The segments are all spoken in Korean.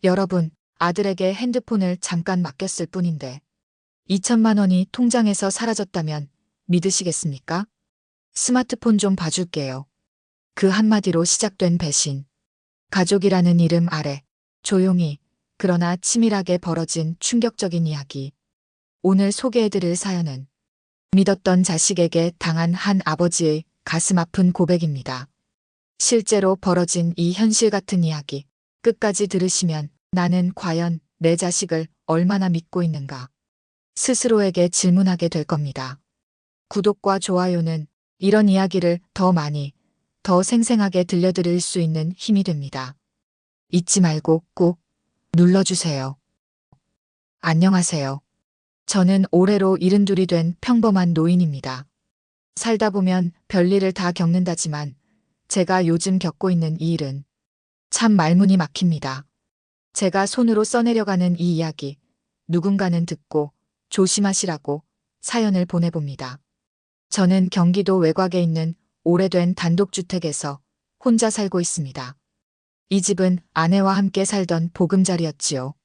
여러분, 아들에게 핸드폰을 잠깐 맡겼을 뿐인데 2천만 원이 통장에서 사라졌다면 믿으시겠습니까? 스마트폰 좀 봐줄게요. 그 한마디로 시작된 배신. 가족이라는 이름 아래 조용히 그러나 치밀하게 벌어진 충격적인 이야기. 오늘 소개해드릴 사연은 믿었던 자식에게 당한 한 아버지의 가슴 아픈 고백입니다. 실제로 벌어진 이 현실 같은 이야기 끝까지 들으시면 나는 과연 내 자식을 얼마나 믿고 있는가 스스로에게 질문하게 될 겁니다. 구독과 좋아요는 이런 이야기를 더 많이, 더 생생하게 들려드릴 수 있는 힘이 됩니다. 잊지 말고 꼭 눌러주세요. 안녕하세요. 저는 올해로 72이 된 평범한 노인입니다. 살다 보면 별일을 다 겪는다지만 제가 요즘 겪고 있는 이 일은 참 말문이 막힙니다. 제가 손으로 써내려가는 이 이야기, 누군가는 듣고 조심하시라고 사연을 보내봅니다. 저는 경기도 외곽에 있는 오래된 단독주택에서 혼자 살고 있습니다. 이 집은 아내와 함께 살던 보금자리였지요.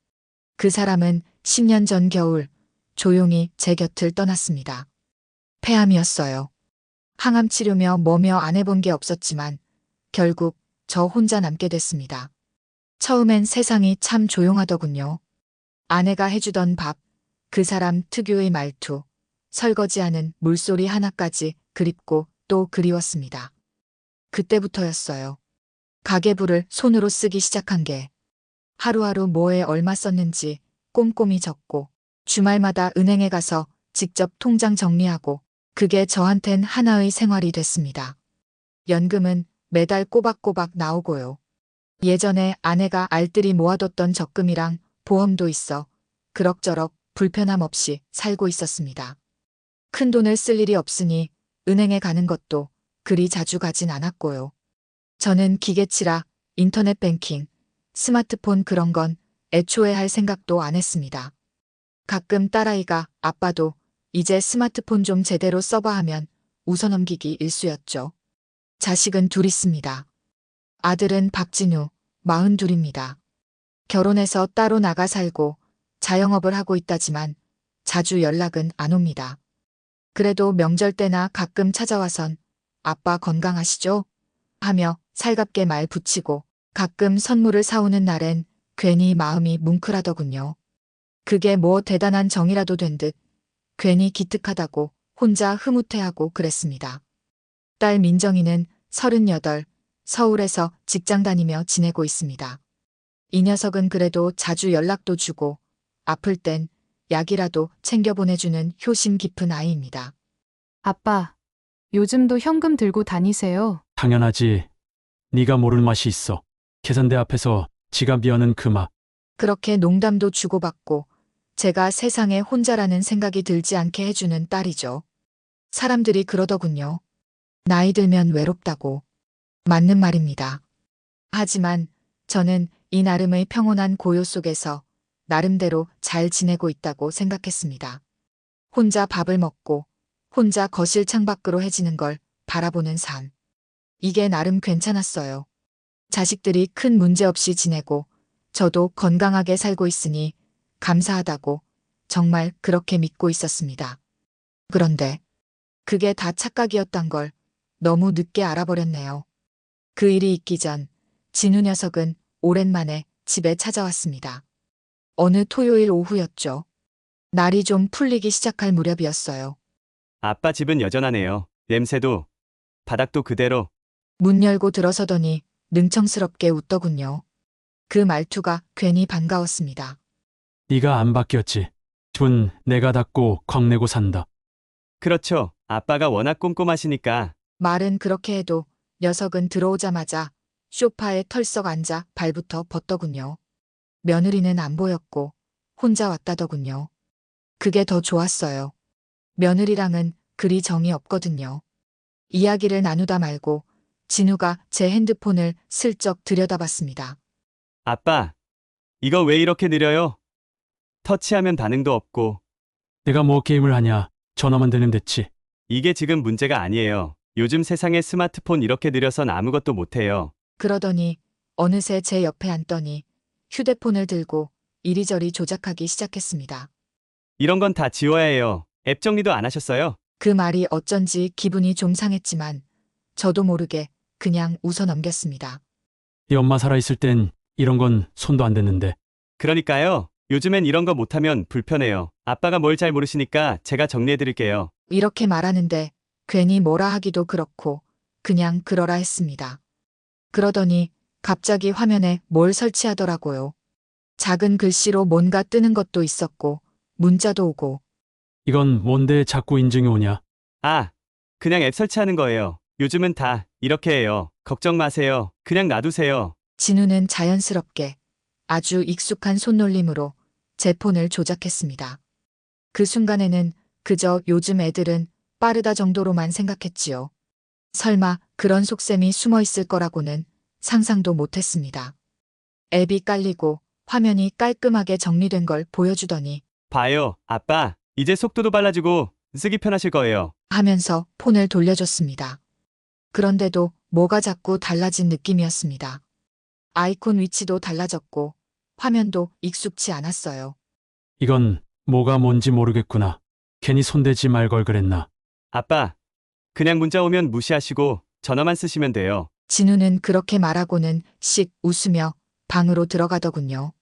그 사람은 10년 전 겨울 조용히 제 곁을 떠났습니다. 폐암이었어요. 항암 치료며 뭐며 안 해본 게 없었지만 결국 저 혼자 남게 됐습니다. 처음엔 세상이 참 조용하더군요. 아내가 해주던 밥, 그 사람 특유의 말투, 설거지하는 물소리 하나까지 그립고 또 그리웠습니다. 그때부터였어요. 가계부를 손으로 쓰기 시작한 게 하루하루 뭐에 얼마 썼는지 꼼꼼히 적고 주말마다 은행에 가서 직접 통장 정리하고 그게 저한텐 하나의 생활이 됐습니다. 연금은 매달 꼬박꼬박 나오고요. 예전에 아내가 알뜰히 모아뒀던 적금이랑 보험도 있어 그럭저럭 불편함 없이 살고 있었습니다. 큰 돈을 쓸 일이 없으니 은행에 가는 것도 그리 자주 가진 않았고요. 저는 기계치라 인터넷 뱅킹, 스마트폰 그런 건 애초에 할 생각도 안 했습니다. 가끔 딸아이가 아빠도 이제 스마트폰 좀 제대로 써봐 하면 웃어넘기기 일쑤였죠. 자식은 둘 있습니다. 아들은 박진우, 42입니다. 결혼해서 따로 나가 살고 자영업을 하고 있다지만 자주 연락은 안 옵니다. 그래도 명절 때나 가끔 찾아와선 아빠 건강하시죠? 하며 살갑게 말 붙이고 가끔 선물을 사오는 날엔 괜히 마음이 뭉클하더군요. 그게 뭐 대단한 정이라도 된 듯 괜히 기특하다고 혼자 흐뭇해하고 그랬습니다. 딸 민정이는 38, 서울에서 직장 다니며 지내고 있습니다. 이 녀석은 그래도 자주 연락도 주고 아플 땐 약이라도 챙겨 보내주는 효심 깊은 아이입니다. 아빠, 요즘도 현금 들고 다니세요? 당연하지. 네가 모를 맛이 있어. 계산대 앞에서 지갑 여는 그 맛. 그렇게 농담도 주고받고 제가 세상에 혼자라는 생각이 들지 않게 해주는 딸이죠. 사람들이 그러더군요. 나이 들면 외롭다고. 맞는 말입니다. 하지만 저는 이 나름의 평온한 고요 속에서 나름대로 잘 지내고 있다고 생각했습니다. 혼자 밥을 먹고 혼자 거실 창밖으로 해지는 걸 바라보는 삶. 이게 나름 괜찮았어요. 자식들이 큰 문제 없이 지내고 저도 건강하게 살고 있으니 감사하다고 정말 그렇게 믿고 있었습니다. 그런데 그게 다 착각이었단 걸 너무 늦게 알아버렸네요. 그 일이 있기 전 진우 녀석은 오랜만에 집에 찾아왔습니다. 어느 토요일 오후였죠. 날이 좀 풀리기 시작할 무렵이었어요. 아빠 집은 여전하네요. 냄새도, 바닥도 그대로. 문 열고 들어서더니 능청스럽게 웃더군요. 그 말투가 괜히 반가웠습니다. 네가 안 바뀌었지. 집은 내가 닦고 광 내고 산다. 그렇죠. 아빠가 워낙 꼼꼼하시니까. 말은 그렇게 해도 녀석은 들어오자마자 소파에 털썩 앉아 발부터 벗더군요. 며느리는 안 보였고 혼자 왔다더군요. 그게 더 좋았어요. 며느리랑은 그리 정이 없거든요. 이야기를 나누다 말고 진우가 제 핸드폰을 슬쩍 들여다봤습니다. 아빠, 이거 왜 이렇게 느려요? 터치하면 반응도 없고. 내가 뭐 게임을 하냐. 전화만 되면 됐지. 이게 지금 문제가 아니에요. 요즘 세상에 스마트폰 이렇게 느려선 아무것도 못해요. 그러더니 어느새 제 옆에 앉더니 휴대폰을 들고 이리저리 조작하기 시작했습니다. 이런 건 다 지워야 해요. 앱 정리도 안 하셨어요? 그 말이 어쩐지 기분이 좀 상했지만 저도 모르게 그냥 웃어 넘겼습니다. 네 엄마 살아있을 땐 이런 건 손도 안 댔는데. 그러니까요. 요즘엔 이런 거 못하면 불편해요. 아빠가 뭘 잘 모르시니까 제가 정리해드릴게요. 이렇게 말하는데 괜히 뭐라 하기도 그렇고 그냥 그러라 했습니다. 그러더니 갑자기 화면에 뭘 설치하더라고요. 작은 글씨로 뭔가 뜨는 것도 있었고 문자도 오고. 이건 뭔데 자꾸 인증이 오냐? 아, 그냥 앱 설치하는 거예요. 요즘은 다 이렇게 해요. 걱정 마세요. 그냥 놔두세요. 진우는 자연스럽게 아주 익숙한 손놀림으로 제 폰을 조작했습니다. 그 순간에는 그저 요즘 애들은 빠르다 정도로만 생각했지요. 설마 그런 속셈이 숨어 있을 거라고는 상상도 못했습니다. 앱이 깔리고 화면이 깔끔하게 정리된 걸 보여주더니 봐요, 아빠. 이제 속도도 빨라지고 쓰기 편하실 거예요. 하면서 폰을 돌려줬습니다. 그런데도 뭐가 자꾸 달라진 느낌이었습니다. 아이콘 위치도 달라졌고 화면도 익숙치 않았어요. 이건 뭐가 뭔지 모르겠구나. 괜히 손대지 말 걸 그랬나? 아빠, 그냥 문자 오면 무시하시고 전화만 쓰시면 돼요. 진우는 그렇게 말하고는 씩 웃으며 방으로 들어가더군요.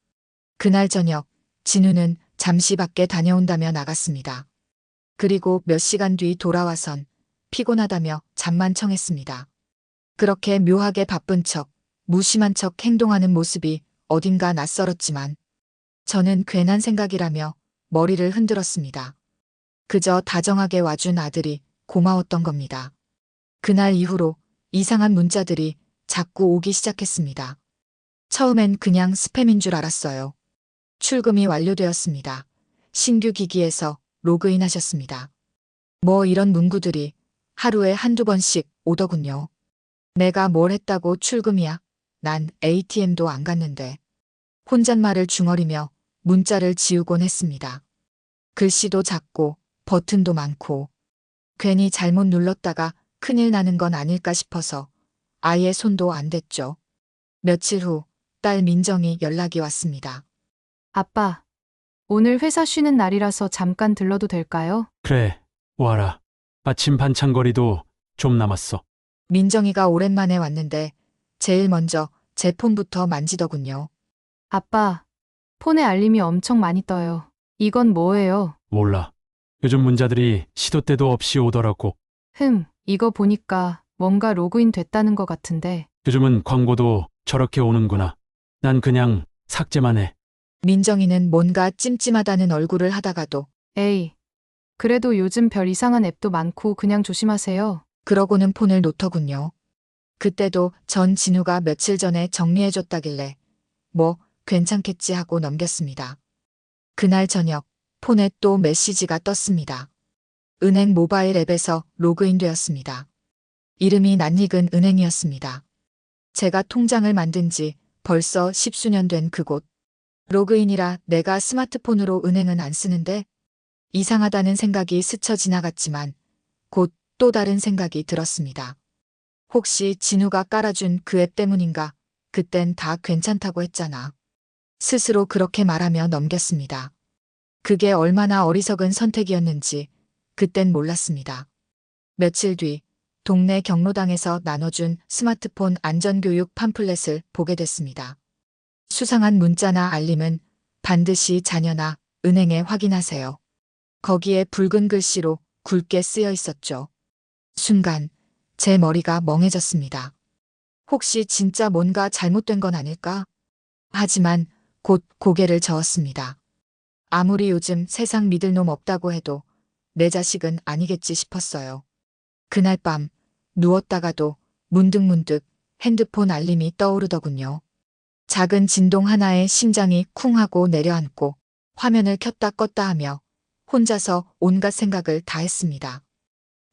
그날 저녁 진우는 잠시 밖에 다녀온다며 나갔습니다. 그리고 몇 시간 뒤 돌아와선 피곤하다며 잠만 청했습니다. 그렇게 묘하게 바쁜 척, 무심한 척 행동하는 모습이 어딘가 낯설었지만 저는 괜한 생각이라며 머리를 흔들었습니다. 그저 다정하게 와준 아들이 고마웠던 겁니다. 그날 이후로 이상한 문자들이 자꾸 오기 시작했습니다. 처음엔 그냥 스팸인 줄 알았어요. 출금이 완료되었습니다. 신규 기기에서 로그인하셨습니다. 뭐 이런 문구들이 하루에 한두 번씩 오더군요. 내가 뭘 했다고 출금이야? 난 ATM도 안 갔는데. 혼잣말을 중얼이며 문자를 지우곤 했습니다. 글씨도 작고 버튼도 많고 괜히 잘못 눌렀다가 큰일 나는 건 아닐까 싶어서 아예 손도 안 댔죠. 며칠 후 딸 민정이 연락이 왔습니다. 아빠, 오늘 회사 쉬는 날이라서 잠깐 들러도 될까요? 그래, 와라. 마침 반찬거리도 좀 남았어. 민정이가 오랜만에 왔는데 제일 먼저 제 폰부터 만지더군요. 아빠, 폰에 알림이 엄청 많이 떠요. 이건 뭐예요? 몰라. 요즘 문자들이 시도 때도 없이 오더라고. 이거 보니까 뭔가 로그인 됐다는 것 같은데. 요즘은 광고도 저렇게 오는구나. 난 그냥 삭제만 해. 민정이는 뭔가 찜찜하다는 얼굴을 하다가도 에이, 그래도 요즘 별 이상한 앱도 많고 그냥 조심하세요. 그러고는 폰을 놓더군요. 그때도 전 진우가 며칠 전에 정리해줬다길래 뭐 괜찮겠지 하고 넘겼습니다. 그날 저녁 폰에 또 메시지가 떴습니다. 은행 모바일 앱에서 로그인되었습니다. 이름이 낯익은 은행이었습니다. 제가 통장을 만든 지 벌써 10수년 된 그곳. 로그인이라 내가 스마트폰으로 은행은 안 쓰는데 이상하다는 생각이 스쳐 지나갔지만 곧 또 다른 생각이 들었습니다. 혹시 진우가 깔아준 그 앱 때문인가? 그땐 다 괜찮다고 했잖아. 스스로 그렇게 말하며 넘겼습니다. 그게 얼마나 어리석은 선택이었는지 그땐 몰랐습니다. 며칠 뒤 동네 경로당에서 나눠준 스마트폰 안전교육 팜플렛을 보게 됐습니다. 수상한 문자나 알림은 반드시 자녀나 은행에 확인하세요. 거기에 붉은 글씨로 굵게 쓰여 있었죠. 순간 제 머리가 멍해졌습니다. 혹시 진짜 뭔가 잘못된 건 아닐까? 하지만 곧 고개를 저었습니다. 아무리 요즘 세상 믿을 놈 없다고 해도 내 자식은 아니겠지 싶었어요. 그날 밤 누웠다가도 문득문득 핸드폰 알림이 떠오르더군요. 작은 진동 하나에 심장이 쿵 하고 내려앉고 화면을 켰다 껐다 하며 혼자서 온갖 생각을 다 했습니다.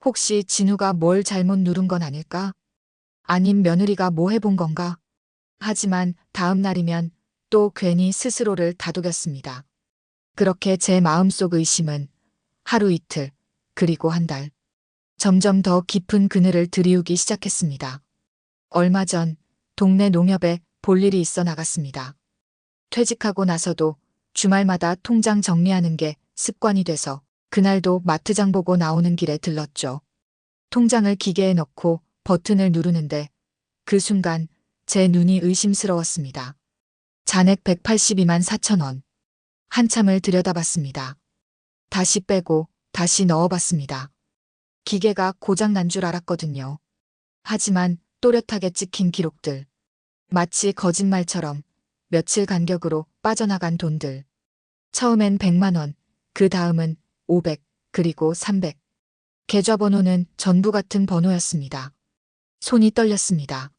혹시 진우가 뭘 잘못 누른 건 아닐까? 아님 며느리가 뭐 해본 건가? 하지만 다음 날이면 또 괜히 스스로를 다독였습니다. 그렇게 제 마음속 의심은 하루 이틀, 그리고 한 달, 점점 더 깊은 그늘을 들이우기 시작했습니다. 얼마 전 동네 농협에 볼 일이 있어 나갔습니다. 퇴직하고 나서도 주말마다 통장 정리하는 게 습관이 돼서 그날도 마트장 보고 나오는 길에 들렀죠. 통장을 기계에 넣고 버튼을 누르는데 그 순간 제 눈이 의심스러웠습니다. 잔액 182만 4천 원. 한참을 들여다봤습니다. 다시 빼고 다시 넣어봤습니다. 기계가 고장난 줄 알았거든요. 하지만 또렷하게 찍힌 기록들. 마치 거짓말처럼 며칠 간격으로 빠져나간 돈들. 처음엔 100만 원, 그 다음은 500, 그리고 300. 계좌번호는 전부 같은 번호였습니다. 손이 떨렸습니다.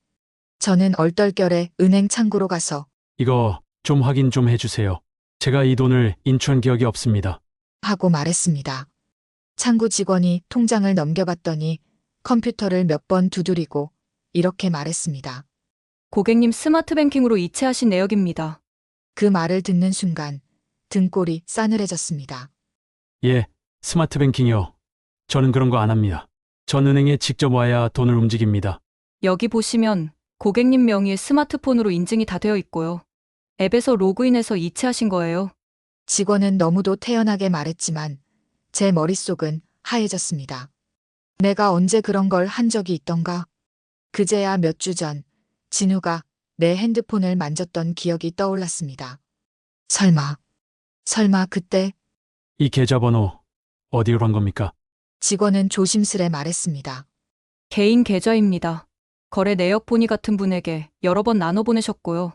저는 얼떨결에 은행 창구로 가서 이거 좀 확인 좀 해주세요. 제가 이 돈을 인출한 기억이 없습니다. 하고 말했습니다. 창구 직원이 통장을 넘겨봤더니 컴퓨터를 몇 번 두드리고 이렇게 말했습니다. 고객님 스마트뱅킹으로 이체하신 내역입니다. 그 말을 듣는 순간 등골이 싸늘해졌습니다. 예, 스마트 뱅킹이요. 저는 그런 거 안 합니다. 전 은행에 직접 와야 돈을 움직입니다. 여기 보시면 고객님 명의의 스마트폰으로 인증이 다 되어 있고요. 앱에서 로그인해서 이체하신 거예요. 직원은 너무도 태연하게 말했지만 제 머릿속은 하얘졌습니다. 내가 언제 그런 걸 한 적이 있던가? 그제야 몇 주 전 진우가 내 핸드폰을 만졌던 기억이 떠올랐습니다. 설마 그때 이 계좌번호 어디로 간 겁니까? 직원은 조심스레 말했습니다. 개인 계좌입니다. 거래 내역 본의 같은 분에게 여러 번 나눠 보내셨고요.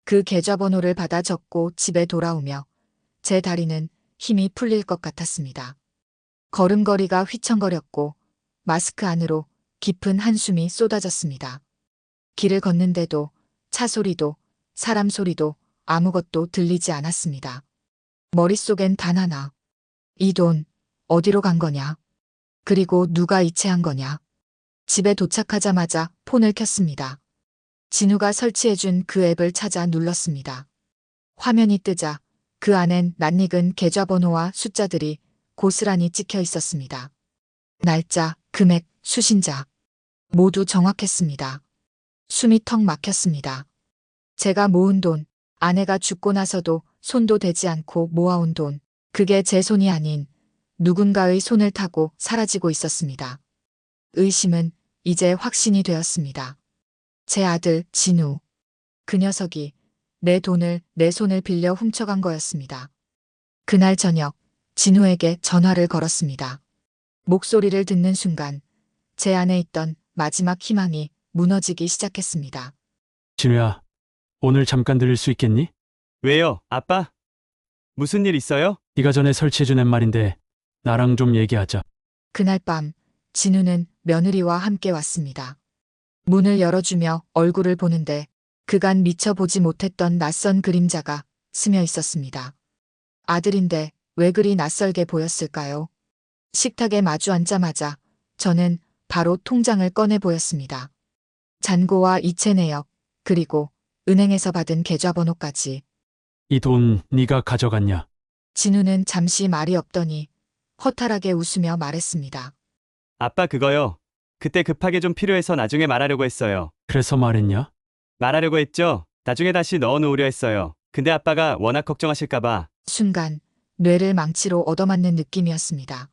그 계좌번호를 받아 적고 집에 돌아오며 제 다리는 힘이 풀릴 것 같았습니다. 걸음걸이가 휘청거렸고 마스크 안으로 깊은 한숨이 쏟아졌습니다. 길을 걷는데도 차 소리도 사람 소리도 아무것도 들리지 않았습니다. 머릿속엔 단 하나. 이 돈 어디로 간 거냐? 그리고 누가 이체한 거냐? 집에 도착하자마자 폰을 켰습니다. 진우가 설치해준 그 앱을 찾아 눌렀습니다. 화면이 뜨자 그 안엔 낯익은 계좌번호와 숫자들이 고스란히 찍혀 있었습니다. 날짜, 금액, 수신자. 모두 정확했습니다. 숨이 턱 막혔습니다. 제가 모은 돈, 아내가 죽고 나서도 손도 대지 않고 모아온 돈, 그게 제 손이 아닌 누군가의 손을 타고 사라지고 있었습니다. 의심은 이제 확신이 되었습니다. 제 아들 진우. 그 녀석이 내 돈을 내 손을 빌려 훔쳐간 거였습니다. 그날 저녁 진우에게 전화를 걸었습니다. 목소리를 듣는 순간 제 안에 있던 마지막 희망이 무너지기 시작했습니다. 진우야, 오늘 잠깐 들릴 수 있겠니? 왜요, 아빠? 무슨 일 있어요? 네가 전에 설치해준 앱 말인데 나랑 좀 얘기하자. 그날 밤 진우는 며느리와 함께 왔습니다. 문을 열어주며 얼굴을 보는데 그간 미처 보지 못했던 낯선 그림자가 스며 있었습니다. 아들인데 왜 그리 낯설게 보였을까요? 식탁에 마주 앉자마자 저는 바로 통장을 꺼내 보였습니다. 잔고와 이체 내역, 그리고 은행에서 받은 계좌번호까지. 이 돈 네가 가져갔냐? 진우는 잠시 말이 없더니 허탈하게 웃으며 말했습니다. 아빠 그거요. 그때 급하게 좀 필요해서 나중에 말하려고 했어요. 그래서 말했냐? 말하려고 했죠. 나중에 다시 넣어놓으려 했어요. 근데 아빠가 워낙 걱정하실까봐. 순간 뇌를 망치로 얻어맞는 느낌이었습니다.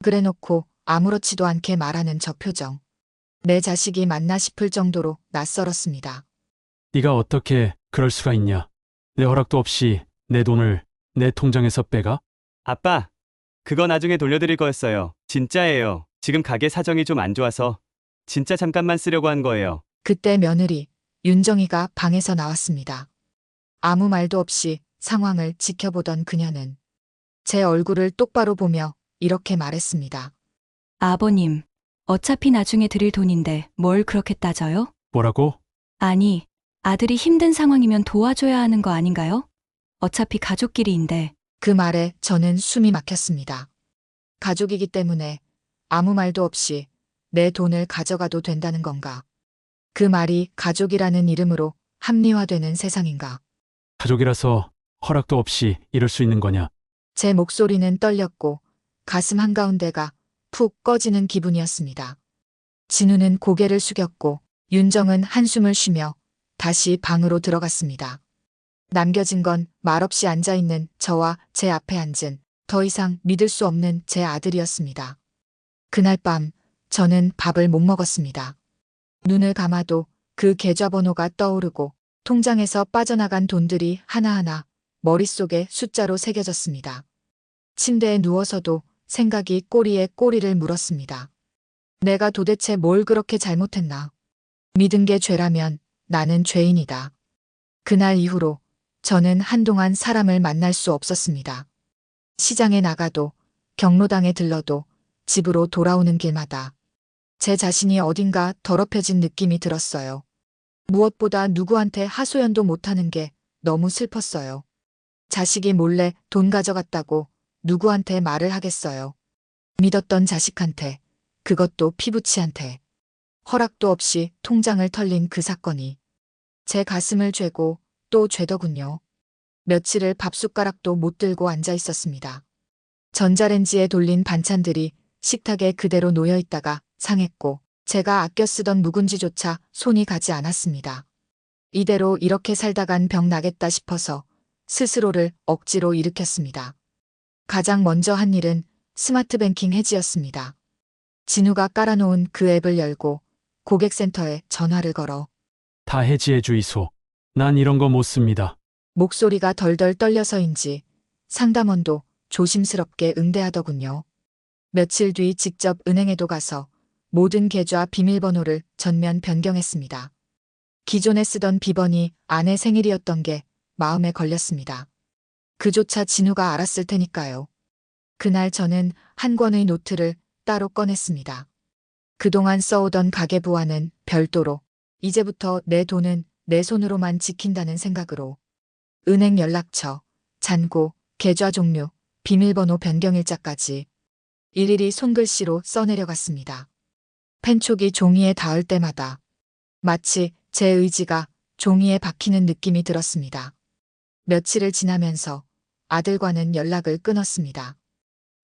그래놓고 아무렇지도 않게 말하는 저 표정. 내 자식이 맞나 싶을 정도로 낯설었습니다. 네가 어떻게 그럴 수가 있냐? 내 허락도 없이 내 돈을 내 통장에서 빼가? 아빠, 그거 나중에 돌려드릴 거였어요. 진짜예요. 지금 가게 사정이 좀 안 좋아서 진짜 잠깐만 쓰려고 한 거예요. 그때 며느리 윤정이가 방에서 나왔습니다. 아무 말도 없이 상황을 지켜보던 그녀는 제 얼굴을 똑바로 보며 이렇게 말했습니다. 아버님, 어차피 나중에 드릴 돈인데 뭘 그렇게 따져요? 뭐라고? 아니, 아들이 힘든 상황이면 도와줘야 하는 거 아닌가요? 어차피 가족끼리인데. 그 말에 저는 숨이 막혔습니다. 가족이기 때문에 아무 말도 없이 내 돈을 가져가도 된다는 건가? 그 말이 가족이라는 이름으로 합리화되는 세상인가? 가족이라서 허락도 없이 이럴 수 있는 거냐? 제 목소리는 떨렸고 가슴 한가운데가 푹 꺼지는 기분이었습니다. 진우는 고개를 숙였고 윤정은 한숨을 쉬며 다시 방으로 들어갔습니다. 남겨진 건 말없이 앉아있는 저와 제 앞에 앉은 더 이상 믿을 수 없는 제 아들이었습니다. 그날 밤 저는 밥을 못 먹었습니다. 눈을 감아도 그 계좌번호가 떠오르고 통장에서 빠져나간 돈들이 하나하나 머릿속에 숫자로 새겨졌습니다. 침대에 누워서도 생각이 꼬리에 꼬리를 물었습니다. 내가 도대체 뭘 그렇게 잘못했나? 믿은 게 죄라면 나는 죄인이다. 그날 이후로 저는 한동안 사람을 만날 수 없었습니다. 시장에 나가도 경로당에 들러도 집으로 돌아오는 길마다 제 자신이 어딘가 더럽혀진 느낌이 들었어요. 무엇보다 누구한테 하소연도 못하는 게 너무 슬펐어요. 자식이 몰래 돈 가져갔다고 누구한테 말을 하겠어요. 믿었던 자식한테, 그것도 피부치한테. 허락도 없이 통장을 털린 그 사건이 제 가슴을 죄고 또 죄더군요. 며칠을 밥숟가락도 못 들고 앉아 있었습니다. 전자레인지에 돌린 반찬들이 식탁에 그대로 놓여 있다가 상했고 제가 아껴 쓰던 묵은지조차 손이 가지 않았습니다. 이대로 이렇게 살다간 병 나겠다 싶어서 스스로를 억지로 일으켰습니다. 가장 먼저 한 일은 스마트 뱅킹 해지였습니다. 진우가 깔아놓은 그 앱을 열고 고객센터에 전화를 걸어 다 해지해 주이소. 난 이런 거 못 씁니다. 목소리가 덜덜 떨려서인지 상담원도 조심스럽게 응대하더군요. 며칠 뒤 직접 은행에도 가서 모든 계좌 비밀번호를 전면 변경했습니다. 기존에 쓰던 비번이 아내 생일이었던 게 마음에 걸렸습니다. 그조차 진우가 알았을 테니까요. 그날 저는 한 권의 노트를 따로 꺼냈습니다. 그동안 써오던 가계부와는 별도로 이제부터 내 돈은 내 손으로만 지킨다는 생각으로 은행 연락처, 잔고, 계좌 종류, 비밀번호 변경 일자까지 일일이 손글씨로 써내려갔습니다. 펜촉이 종이에 닿을 때마다 마치 제 의지가 종이에 박히는 느낌이 들었습니다. 며칠을 지나면서 아들과는 연락을 끊었습니다.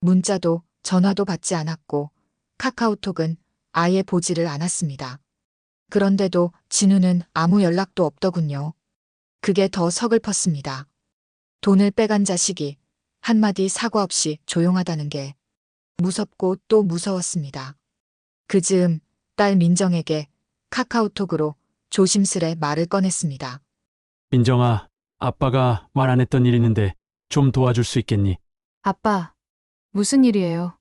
문자도 전화도 받지 않았고 카카오톡은 아예 보지를 않았습니다. 그런데도 진우는 아무 연락도 없더군요. 그게 더 서글펐습니다. 돈을 빼간 자식이 한마디 사과 없이 조용하다는 게 무섭고 또 무서웠습니다. 그 즈음 딸 민정에게 카카오톡으로 조심스레 말을 꺼냈습니다. 민정아, 아빠가 말 안 했던 일 있는데 좀 도와줄 수 있겠니? 아빠, 무슨 일이에요?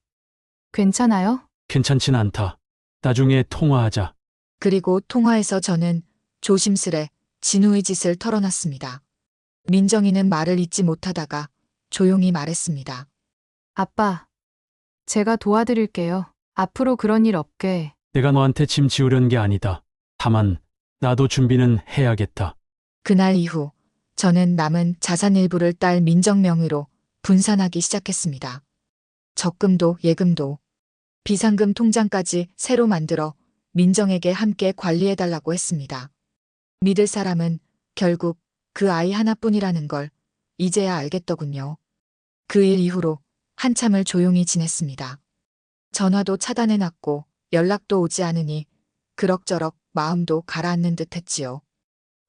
괜찮아요? 괜찮진 않다. 나중에 통화하자. 그리고 통화에서 저는 조심스레 진우의 짓을 털어놨습니다. 민정이는 말을 잇지 못하다가 조용히 말했습니다. 아빠, 제가 도와드릴게요. 앞으로 그런 일 없게. 내가 너한테 짐 지우려는 게 아니다. 다만 나도 준비는 해야겠다. 그날 이후 저는 남은 자산 일부를 딸 민정 명의로 분산하기 시작했습니다. 적금도 예금도 비상금 통장까지 새로 만들어 민정에게 함께 관리해달라고 했습니다. 믿을 사람은 결국 그 아이 하나뿐이라는 걸 이제야 알겠더군요. 그 일 이후로 한참을 조용히 지냈습니다. 전화도 차단해놨고 연락도 오지 않으니 그럭저럭 마음도 가라앉는 듯 했지요.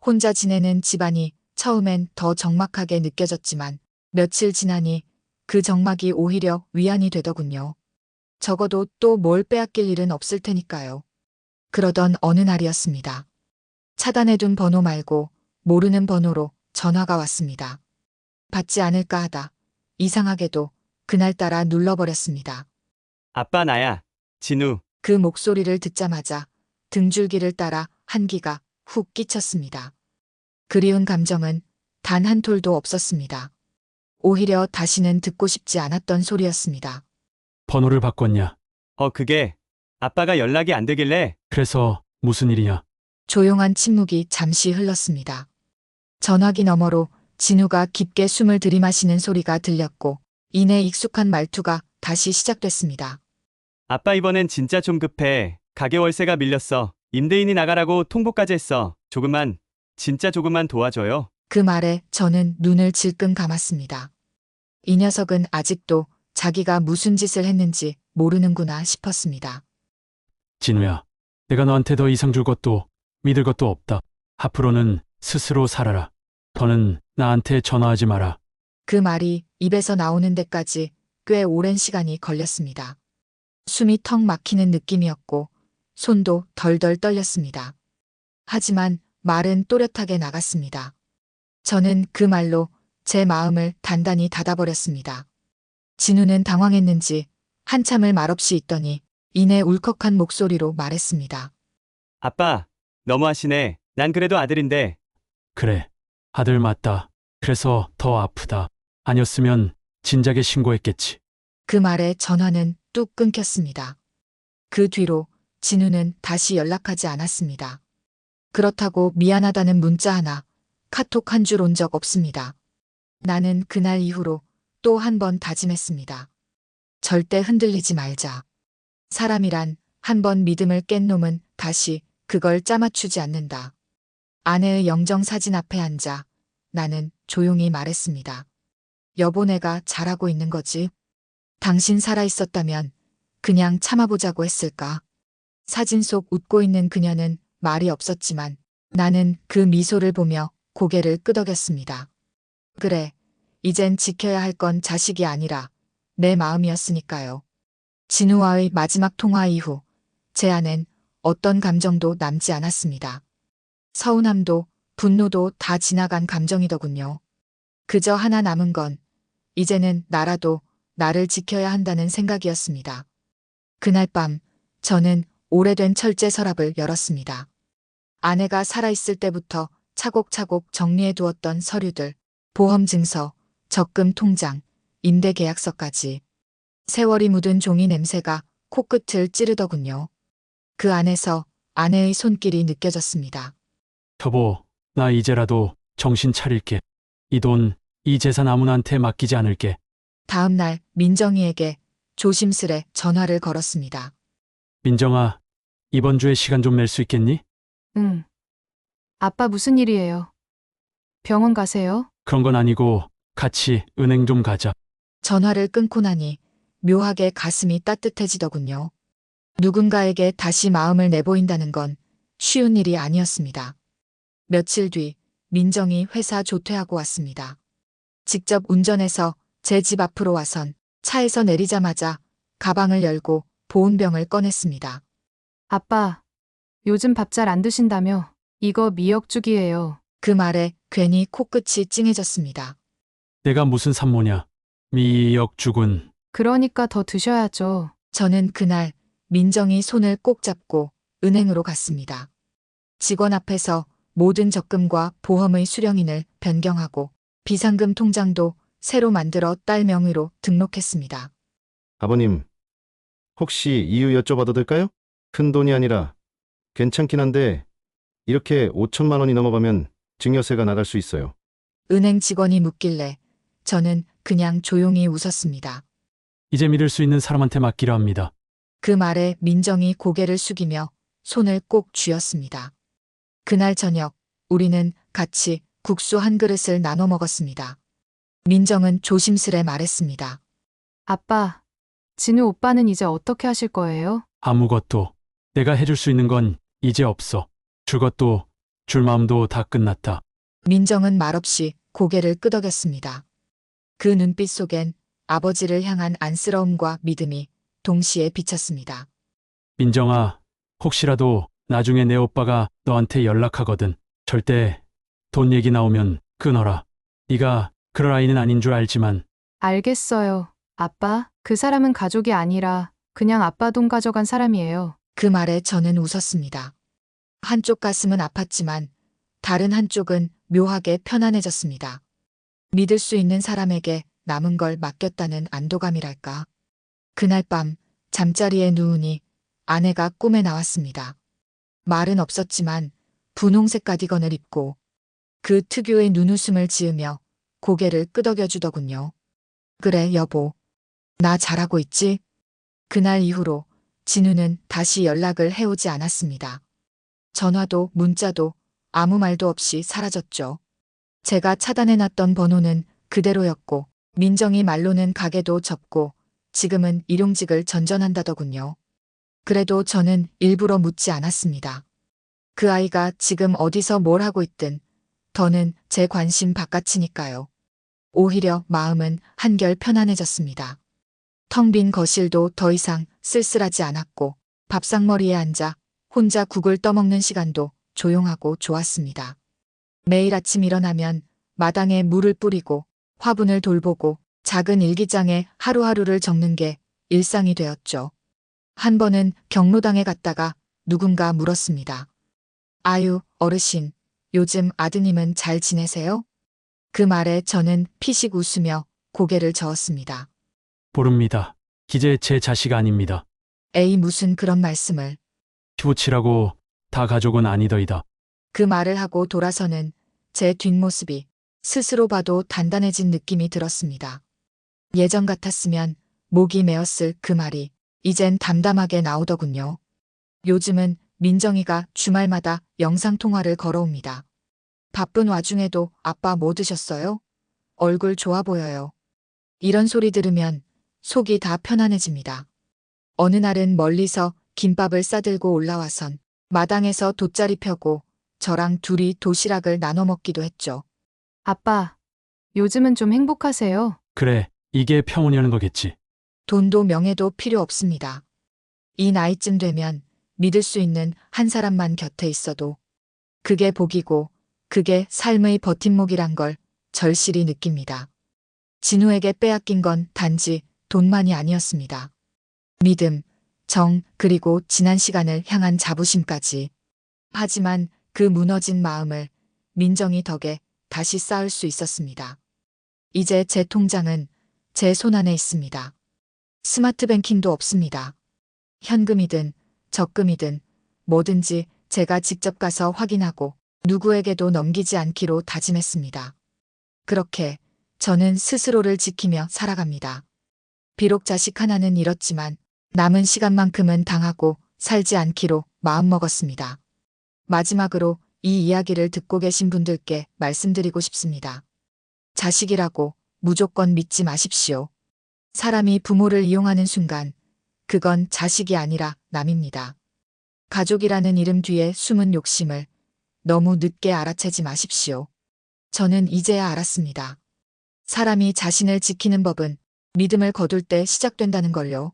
혼자 지내는 집안이 처음엔 더 적막하게 느껴졌지만 며칠 지나니 그 적막이 오히려 위안이 되더군요. 적어도 또 뭘 빼앗길 일은 없을 테니까요. 그러던 어느 날이었습니다. 차단해둔 번호 말고 모르는 번호로 전화가 왔습니다. 받지 않을까 하다 이상하게도 그날따라 눌러버렸습니다. 아빠 나야. 진우. 그 목소리를 듣자마자 등줄기를 따라 한기가 훅 끼쳤습니다. 그리운 감정은 단 한 톨도 없었습니다. 오히려 다시는 듣고 싶지 않았던 소리였습니다. 번호를 바꿨냐? 그게 아빠가 연락이 안 되길래. 그래서 무슨 일이냐? 조용한 침묵이 잠시 흘렀습니다. 전화기 너머로 진우가 깊게 숨을 들이마시는 소리가 들렸고 이내 익숙한 말투가 다시 시작됐습니다. 아빠 이번엔 진짜 좀 급해. 가게 월세가 밀렸어. 임대인이 나가라고 통보까지 했어. 조금만, 진짜 조금만 도와줘요. 그 말에 저는 눈을 질끈 감았습니다. 이 녀석은 아직도 자기가 무슨 짓을 했는지 모르는구나 싶었습니다. 진우야, 내가 너한테 더 이상 줄 것도 믿을 것도 없다. 앞으로는 스스로 살아라. 더는 나한테 전화하지 마라. 그 말이 입에서 나오는 데까지 꽤 오랜 시간이 걸렸습니다. 숨이 턱 막히는 느낌이었고 손도 덜덜 떨렸습니다. 하지만 말은 또렷하게 나갔습니다. 저는 그 말로 제 마음을 단단히 닫아버렸습니다. 진우는 당황했는지 한참을 말없이 있더니 이내 울컥한 목소리로 말했습니다. 아빠, 너무하시네. 난 그래도 아들인데. 그래, 아들 맞다. 그래서 더 아프다. 아니었으면 진작에 신고했겠지. 그 말에 전화는 뚝 끊겼습니다. 그 뒤로 진우는 다시 연락하지 않았습니다. 그렇다고 미안하다는 문자 하나, 카톡 한 줄 온 적 없습니다. 나는 그날 이후로 또 한 번 다짐했습니다. 절대 흔들리지 말자. 사람이란 한 번 믿음을 깬 놈은 다시 그걸 짜맞추지 않는다. 아내의 영정사진 앞에 앉아 나는 조용히 말했습니다. 여보, 내가 잘하고 있는 거지? 당신 살아있었다면 그냥 참아보자고 했을까? 사진 속 웃고 있는 그녀는 말이 없었지만 나는 그 미소를 보며 고개를 끄덕였습니다. 그래, 이젠 지켜야 할 건 자식이 아니라 내 마음이었으니까요. 진우와의 마지막 통화 이후 제 안엔 어떤 감정도 남지 않았습니다. 서운함도 분노도 다 지나간 감정이더군요. 그저 하나 남은 건 이제는 나라도 나를 지켜야 한다는 생각이었습니다. 그날 밤 저는 오래된 철제 서랍을 열었습니다. 아내가 살아있을 때부터 차곡차곡 정리해 두었던 서류들, 보험증서, 적금 통장, 임대계약서까지. 세월이 묻은 종이 냄새가 코끝을 찌르더군요. 그 안에서 아내의 손길이 느껴졌습니다. 여보, 나 이제라도 정신 차릴게. 이 돈, 이 재산 아무나한테 맡기지 않을게. 다음 날 민정이에게 조심스레 전화를 걸었습니다. 민정아, 이번 주에 시간 좀 낼 수 있겠니? 응. 아빠 무슨 일이에요? 병원 가세요? 그런 건 아니고 같이 은행 좀 가자. 전화를 끊고 나니 묘하게 가슴이 따뜻해지더군요. 누군가에게 다시 마음을 내보인다는 건 쉬운 일이 아니었습니다. 며칠 뒤 민정이 회사 조퇴하고 왔습니다. 직접 운전해서 제 집 앞으로 와선 차에서 내리자마자 가방을 열고 보온병을 꺼냈습니다. 아빠, 요즘 밥 잘 안 드신다며? 이거 미역죽이에요. 그 말에 괜히 코끝이 찡해졌습니다. 내가 무슨 산모냐. 미역죽은 그러니까 더 드셔야죠. 저는 그날 민정이 손을 꼭 잡고 은행으로 갔습니다. 직원 앞에서 모든 적금과 보험의 수령인을 변경하고 비상금 통장도 새로 만들어 딸 명의로 등록했습니다. 아버님, 혹시 이유 여쭤봐도 될까요? 큰 돈이 아니라 괜찮긴 한데 이렇게 5천만 원이 넘어가면 증여세가 나갈 수 있어요. 은행 직원이 묻길래 저는 그냥 조용히 웃었습니다. 이제 믿을 수 있는 사람한테 맡기려 합니다. 그 말에 민정이 고개를 숙이며 손을 꼭 쥐었습니다. 그날 저녁 우리는 같이 국수 한 그릇을 나눠 먹었습니다. 민정은 조심스레 말했습니다. 아빠, 진우 오빠는 이제 어떻게 하실 거예요? 아무것도. 내가 해줄 수 있는 건 이제 없어. 줄 것도 줄 마음도 다 끝났다. 민정은 말없이 고개를 끄덕였습니다. 그 눈빛 속엔 아버지를 향한 안쓰러움과 믿음이 동시에 비쳤습니다. 민정아, 혹시라도 나중에 내 오빠가 너한테 연락하거든. 절대 돈 얘기 나오면 끊어라. 네가 그럴 아이는 아닌 줄 알지만 알겠어요. 아빠, 그 사람은 가족이 아니라 그냥 아빠 돈 가져간 사람이에요. 그 말에 저는 웃었습니다. 한쪽 가슴은 아팠지만 다른 한쪽은 묘하게 편안해졌습니다. 믿을 수 있는 사람에게 남은 걸 맡겼다는 안도감이랄까. 그날 밤 잠자리에 누우니 아내가 꿈에 나왔습니다. 말은 없었지만 분홍색 가디건을 입고 그 특유의 눈웃음을 지으며 고개를 끄덕여 주더군요. 그래, 여보. 나 잘하고 있지? 그날 이후로 진우는 다시 연락을 해오지 않았습니다. 전화도 문자도 아무 말도 없이 사라졌죠. 제가 차단해놨던 번호는 그대로였고 민정이 말로는 가게도 접고 지금은 일용직을 전전한다더군요. 그래도 저는 일부러 묻지 않았습니다. 그 아이가 지금 어디서 뭘 하고 있든 더는 제 관심 바깥이니까요. 오히려 마음은 한결 편안해졌습니다. 텅 빈 거실도 더 이상 쓸쓸하지 않았고 밥상머리에 앉아 혼자 국을 떠먹는 시간도 조용하고 좋았습니다. 매일 아침 일어나면 마당에 물을 뿌리고 화분을 돌보고 작은 일기장에 하루하루를 적는 게 일상이 되었죠. 한 번은 경로당에 갔다가 누군가 물었습니다. 아유, 어르신, 요즘 아드님은 잘 지내세요? 그 말에 저는 피식 웃으며 고개를 저었습니다. 모릅니다. 이제 제 자식 아닙니다. 에이, 무슨 그런 말씀을. 피부치라고 다 가족은 아니더이다. 그 말을 하고 돌아서는 제 뒷모습이 스스로 봐도 단단해진 느낌이 들었습니다. 예전 같았으면 목이 메었을 그 말이 이젠 담담하게 나오더군요. 요즘은 민정이가 주말마다 영상통화를 걸어옵니다. 바쁜 와중에도 아빠 뭐 드셨어요? 얼굴 좋아 보여요. 이런 소리 들으면 속이 다 편안해집니다. 어느 날은 멀리서 김밥을 싸들고 올라와선 마당에서 돗자리 펴고 저랑 둘이 도시락을 나눠 먹기도 했죠. 아빠, 요즘은 좀 행복하세요? 그래, 이게 평온이라는 거겠지. 돈도 명예도 필요 없습니다. 이 나이쯤 되면 믿을 수 있는 한 사람만 곁에 있어도 그게 복이고 그게 삶의 버팀목이란 걸 절실히 느낍니다. 진우에게 빼앗긴 건 단지 돈만이 아니었습니다. 믿음, 정, 그리고 지난 시간을 향한 자부심까지. 하지만 그 무너진 마음을 민정이 덕에 다시 쌓을 수 있었습니다. 이제 제 통장은 제 손안에 있습니다. 스마트 뱅킹도 없습니다. 현금이든 적금이든 뭐든지 제가 직접 가서 확인하고 누구에게도 넘기지 않기로 다짐했습니다. 그렇게 저는 스스로를 지키며 살아갑니다. 비록 자식 하나는 잃었지만 남은 시간만큼은 당하고 살지 않기로 마음먹었습니다. 마지막으로 이 이야기를 듣고 계신 분들께 말씀드리고 싶습니다. 자식이라고 무조건 믿지 마십시오. 사람이 부모를 이용하는 순간 그건 자식이 아니라 남입니다. 가족이라는 이름 뒤에 숨은 욕심을 너무 늦게 알아채지 마십시오. 저는 이제야 알았습니다. 사람이 자신을 지키는 법은 믿음을 거둘 때 시작된다는 걸요.